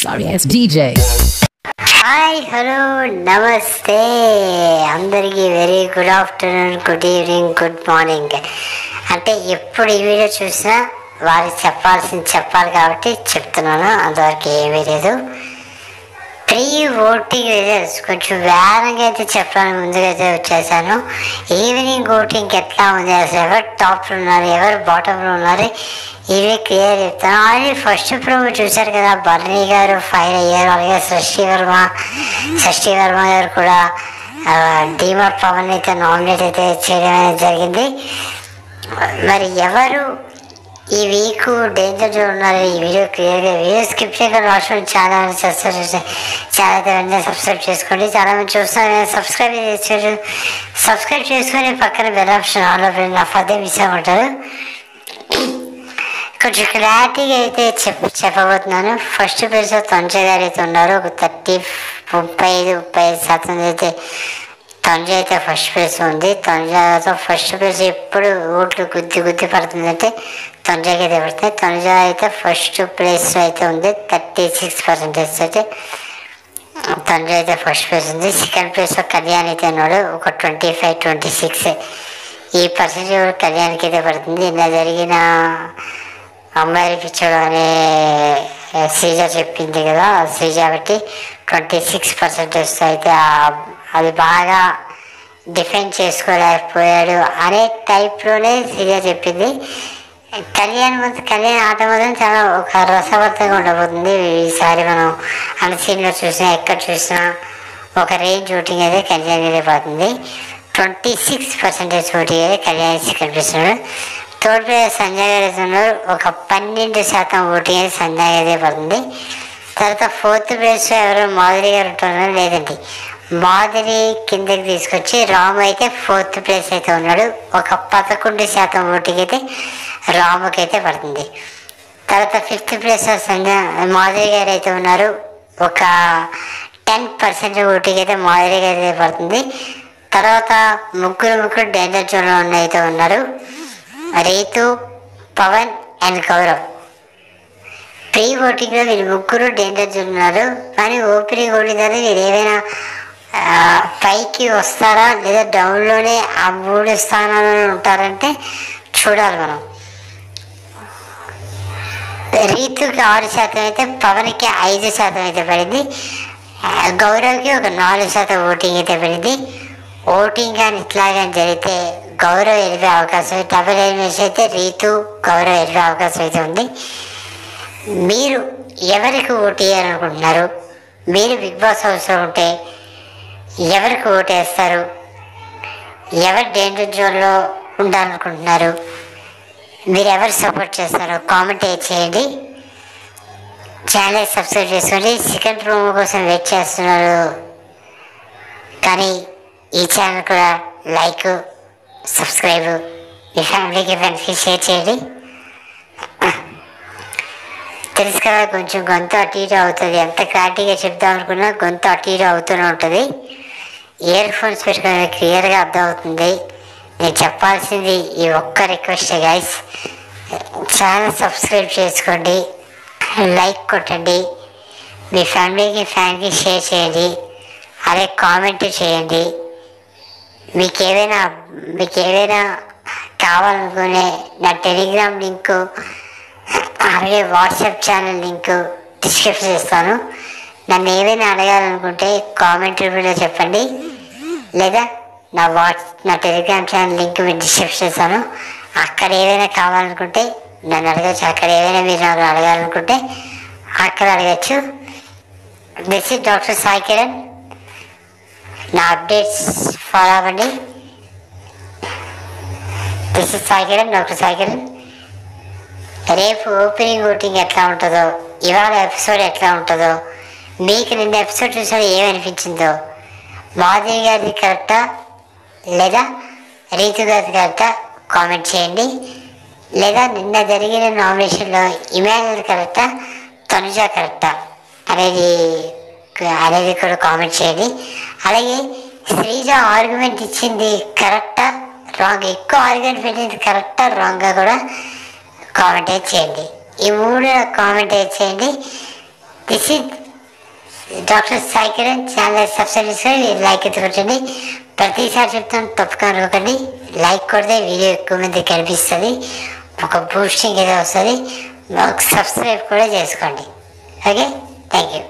Sorry ass DJ. Hi hello నమస్తే అందరికీ very good afternoon, good evening, good morning. అంటే ఎప్పుడు ఈ వీడియో చూసినా వారికి చెప్పాల్సింది చెప్పాలి కాబట్టి చెప్తున్నాను, అంతవరకు ఏమీ లేదు. ప్రీ ఓటింగ్ రిజల్ట్స్ కొంచెం వేరంగా అయితే చెప్పడానికి ముందుగా అయితే వచ్చేసాను. ఈవినింగ్ ఓటింగ్ ఎట్లా ఉంది, అసలు ఎవరు టాప్లో ఉన్నారు, ఎవరు బాటంలో ఉన్నారు, ఇవి క్లియర్ చెప్తాను. ఆల్రెడీ ఫస్ట్ ప్రోమో చూశారు కదా, బర్నీ గారు ఫైర్ అయ్యారు, అలాగే షష్ఠి వర్మ గారు కూడా డీమార్ట్ పవన్ అయితే నామినేట్ అయితే చేయడం అనేది జరిగింది. మరి ఎవరు ఈ వీక్ డేంజర్ జోన్ ఉన్నారు, ఈ వీడియో క్లియర్గా వీడియో స్కిప్ చేయకుండా రాష్ట్రం చాలా వెంటనే సబ్స్క్రైబ్ చేసుకోండి. చాలా మంది చూస్తున్నారు, సబ్స్క్రైబ్ చేసుకొని పక్కన బెల్ ఆప్షన్ ఆల్ నా ఫర్దర్ మిస్ అవ్వమంటారు. కొంచెం క్లారిటీగా అయితే చెప్పబోతున్నాను. ఫస్ట్ ప్లేస్లో తొంజయ్ గారు అయితే ఉన్నారు. ఒక 35% అయితే తొంజయ్ అయితే ఫస్ట్ ప్లేస్ ఉంది. తొంజయ్తో ఫస్ట్ ప్లేస్ ఎప్పుడు ఓట్లు గుద్ది పడుతుందంటే తొంజయ్కి అయితే పడుతుంది. తొంజయ్ అయితే ఫస్ట్ ప్లేస్లో అయితే ఉంది. 36% అయితే తొంజయ్ అయితే ఫస్ట్ ప్లేస్ ఉంది. సెకండ్ ప్లేస్లో కళ్యాణ్ అయితే ఉన్నాడు. ఒక 25-26 ఈ పర్సెంటేజ్ కళ్యాణ్కి అయితే పడుతుంది. ఇలా జరిగిన అమ్మాయిలు పిచ్చోడు అనే శ్రీజ చెప్పింది కదా, శ్రీజ బట్టి 26% అయితే అది బాగా డిఫెండ్ చేసుకోలేకపోయాడు అనే టైప్లోనే శ్రీజ చెప్పింది. కళ్యాణ్ ఆట మాత్రం చాలా ఒక రసవత్తంగా ఉండబోతుంది. ఈసారి మనం అన్ని సీన్లో చూసినా ఎక్కడ చూసినా ఒక రేంజ్ ఓటింగ్ అయితే కళ్యాణ్ అయితే పడుతుంది. 26% ఓటింగ్ అయితే కళ్యాణ్ కనిపిస్తున్నాడు. థర్డ్ ప్లేస్ సంజయ్ గారు అయితే ఉన్నారు. ఒక 12% ఓటింగ్ అయితే సంజయ్ అయితే పడుతుంది. తర్వాత ఫోర్త్ ప్లేస్లో ఎవరో మాధురి గారు ఉంటున్నారు. లేదండి, మాధురి కిందకి తీసుకొచ్చి రాము అయితే ఫోర్త్ ప్లేస్ అయితే ఉన్నాడు. ఒక 11% ఓటింగ్ అయితే రాముకి అయితే పడుతుంది. తర్వాత ఫిఫ్త్ ప్లేస్లో మాధురి గారు అయితే ఉన్నారు. ఒక 10% ఓటింగ్ అయితే మాధురి గారు అయితే పడుతుంది. తర్వాత ముగ్గురు డేంజర్ జోన్లో అయితే ఉన్నారు. రీతు, పవన్ అండ్ గౌరవ్. ప్రీ ఓటింగ్లో వీళ్ళు ముగ్గురు డేంజర్ జోన్ ఉన్నారు. కానీ ఓపెనింగ్ ఓటింగ్ తర్వాత వీళ్ళు ఏమైనా పైకి వస్తారా లేదా డౌన్లోనే ఆ 3 స్థానాల్లో ఉంటారంటే చూడాలి మనం. రీతుకి 6% అయితే, పవన్కి 5% అయితే పడింది. గౌరవ్కి ఒక 4% ఓటింగ్ అయితే పడింది. ఓటింగ్ కానీ ఇట్లాగా జరిగితే గౌరవ్ వెళ్ళే అవకాశం, డబుల్ ఎలిమినేషన్ అయితే రీతు గౌరవ్ వెళ్ళే అవకాశం అయితే ఉంది. మీరు ఎవరికి ఓటు వేయాలనుకుంటున్నారు? మీరు బిగ్ బాస్ హౌస్లో ఉంటే ఎవరికి ఓటు వేస్తారు? ఎవరు డేంజర్ జోన్లో ఉండాలనుకుంటున్నారు? మీరు ఎవరు సపోర్ట్ చేస్తారో కామెంట్ చేయండి. ఛానల్ సబ్స్క్రైబ్ చేసుకోండి. సెకండ్ ప్రోమో కోసం వెయిట్ చేస్తున్నారు, కానీ ఈ ఛానల్ కూడా లైక్, సబ్స్క్రైబ్, మీ ఫ్యామిలీకి ఫ్రెండ్స్కి షేర్ చేయండి. తెలుసు కదా, కొంచెం గొంతు అటు ఇటు అవుతుంది. ఎంత క్లారిటీగా చెప్దాం అనుకున్నా గొంతు అటు ఇటు అవుతూనే ఉంటుంది. ఇయర్ ఫోన్స్ పెట్టుకుని క్లియర్గా అర్థమవుతుంది. నేను చెప్పాల్సింది ఈ ఒక్క రిక్వెస్ట్ గైస్, ఛానల్ సబ్స్క్రైబ్ చేసుకోండి, లైక్ కొట్టండి, మీ ఫ్యాన్కి షేర్ చేయండి, అదే కామెంట్ చేయండి. మీకు ఏవైనా కావాలనుకునే నా టెలిగ్రామ్ లింకు అలాగే వాట్సాప్ ఛానల్ లింకు డిస్క్రిప్షన్ ఇస్తాను. నన్ను ఏవైనా అడగాలనుకుంటే కామెంట్ రూపంలో చెప్పండి, లేదా నా టెలిగ్రామ్ ఛానల్ లింక్ మీరు డిస్క్రిప్షన్ ఇస్తాను. అక్కడ ఏదైనా కావాలనుకుంటే నన్ను అడగచ్చు. అక్కడ ఏదైనా మీరు నాకు అడగాలనుకుంటే అక్కడ అడగచ్చు. This is doctor Sai Kiran. నా అప్డేట్స్ ఫాలో అవ్వండి. This is Sai Kiran, doctor Sai Kiran. రేపు ఓపెనింగ్ ఓటింగ్ ఎట్లా ఉంటుందో, ఇవాళ ఎపిసోడ్ ఎట్లా ఉంటుందో, మీకు నిన్న ఎపిసోడ్ చూసాక ఏమనిపించిందో, మాధవి గారిది కరెక్టా లేదా రీతు గారిది కరెక్టా కామెంట్ చేయండి. లేదా నిన్న జరిగిన నామినేషన్లో ఇమాన్యుల్ కరెక్టా, తనుజ కరెక్టా అనేది కూడా కామెంట్ చేయండి. అలాగే శ్రీజ ఆర్గ్యుమెంట్ ఇచ్చింది కరెక్టా రాంగ్, ఎక్కువ ఆర్గ్యుమెంట్ పెట్టింది కరెక్టా రాంగ్గా కూడా కామెంట్ చేయండి. ఈ 3 కామెంట్ చేయండి. This is doctor Sai Kiran. Channel subscribe చేసుకొని లైక్ అయితే కొట్టండి. ప్రతిసారి చెప్తాను, తప్పకుండా అనుకోండి. లైక్ కొడితే వీడియో ఎక్కువ మంది కనిపిస్తుంది, ఒక బూస్టింగ్ ఏదో వస్తుంది. సబ్స్క్రైబ్ కూడా చేసుకోండి. Okay, thank you.